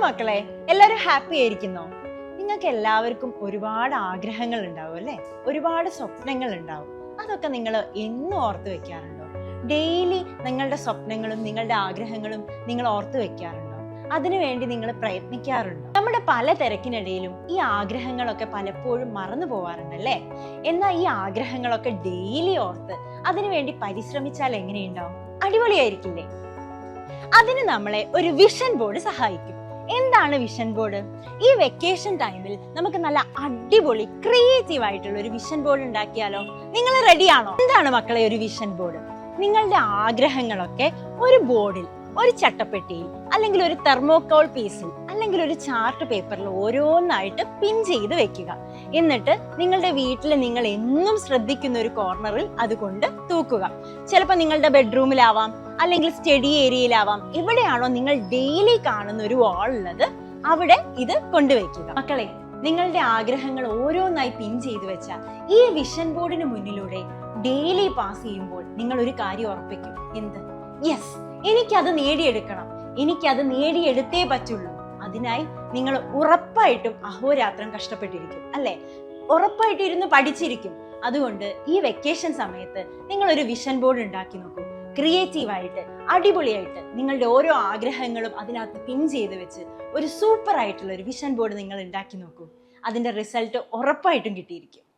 മക്കളെ, എല്ലാവരും ഹാപ്പി ആയിരിക്കുന്നോ? നിങ്ങൾക്ക് എല്ലാവർക്കും ഒരുപാട് ആഗ്രഹങ്ങൾ ഉണ്ടാവും അല്ലേ? ഒരുപാട് സ്വപ്നങ്ങൾ ഉണ്ടാവും. അതൊക്കെ നിങ്ങൾ എന്നും ഓർത്ത് വെക്കാറുണ്ടോ? ഡെയിലി നിങ്ങളുടെ സ്വപ്നങ്ങളും നിങ്ങളുടെ ആഗ്രഹങ്ങളും നിങ്ങൾ ഓർത്ത് വെക്കാറുണ്ടോ? അതിനുവേണ്ടി നിങ്ങൾ പ്രയത്നിക്കാറുണ്ടോ? നമ്മുടെ പല തിരക്കിനിടയിലും ഈ ആഗ്രഹങ്ങളൊക്കെ പലപ്പോഴും മറന്നു പോവാറുണ്ടല്ലേ? എന്നാൽ ഈ ആഗ്രഹങ്ങളൊക്കെ ഡെയിലി ഓർത്ത് അതിനുവേണ്ടി പരിശ്രമിച്ചാൽ എങ്ങനെയുണ്ടാവും? അടിപൊളിയായിരിക്കില്ലേ? അതിന് നമ്മളെ ഒരു വിഷൻ ബോർഡ് സഹായിക്കും. എന്താണ് വിഷൻ ബോർഡ്? ഈ വെക്കേഷൻ ടൈമിൽ നമുക്ക് നല്ല അടിപൊളി ക്രിയേറ്റീവ് ആയിട്ടുള്ള ഒരു വിഷൻ ബോർഡ് ഉണ്ടാക്കിയാലോ? നിങ്ങൾ റെഡിയാണോ? എന്താണ് മക്കളെ ഒരു വിഷൻ ബോർഡ്? നിങ്ങളുടെ ആഗ്രഹങ്ങളൊക്കെ ഒരു ബോർഡിൽ, ഒരു ചട്ടപ്പെട്ടിയിൽ, അല്ലെങ്കിൽ ഒരു തെർമോകോൾ പീസിൽ, അല്ലെങ്കിൽ ഒരു ചാർട്ട് പേപ്പറിൽ ഓരോന്നായിട്ട് പിൻ ചെയ്ത് വെക്കുക. എന്നിട്ട് നിങ്ങളുടെ വീട്ടിൽ നിങ്ങൾ എന്നും ശ്രദ്ധിക്കുന്ന ഒരു കോർണറിൽ അതുകൊണ്ട് തൂക്കുക. ചിലപ്പോൾ നിങ്ങളുടെ ബെഡ്റൂമിലാവാം, അല്ലെങ്കിൽ സ്റ്റഡി ഏരിയയിലാവാം. എവിടെയാണോ നിങ്ങൾ ഡെയിലി കാണുന്ന ഒരു വാൾ ഉള്ളത് അവിടെ ഇത് കൊണ്ടുവയ്ക്കുക. മക്കളെ, നിങ്ങളുടെ ആഗ്രഹങ്ങൾ ഓരോന്നായി പിൻ ചെയ്തു വെച്ചാൽ ഈ വിഷൻ ബോർഡിന് മുന്നിലൂടെ ഡെയിലി പാസ് ചെയ്യുമ്പോൾ നിങ്ങൾ ഒരു കാര്യം ഉറപ്പിക്കും. എന്ത്? യെസ്, എനിക്കത് നേടിയെടുക്കണം, എനിക്കത് നേടിയെടുത്തേ പറ്റുള്ളൂ. അതിനായി നിങ്ങൾ ഉറപ്പായിട്ടും അഹോരാത്രം കഷ്ടപ്പെട്ടിരിക്കും അല്ലെ? ഉറപ്പായിട്ടും ഇരുന്ന് പഠിച്ചിരിക്കും. അതുകൊണ്ട് ഈ വെക്കേഷൻ സമയത്ത് നിങ്ങൾ ഒരു വിഷൻ ബോർഡ് ഉണ്ടാക്കി നോക്കൂ. ക്രിയേറ്റീവായിട്ട്, അടിപൊളിയായിട്ട് നിങ്ങളുടെ ഓരോ ആഗ്രഹങ്ങളും അതിനകത്ത് പിൻ ചെയ്ത് വെച്ച് ഒരു സൂപ്പർ ആയിട്ടുള്ള ഒരു വിഷൻ ബോർഡ് നിങ്ങൾ ഉണ്ടാക്കി നോക്കൂ. അതിന്റെ റിസൾട്ട് ഉറപ്പായിട്ടും കിട്ടിയിരിക്കും.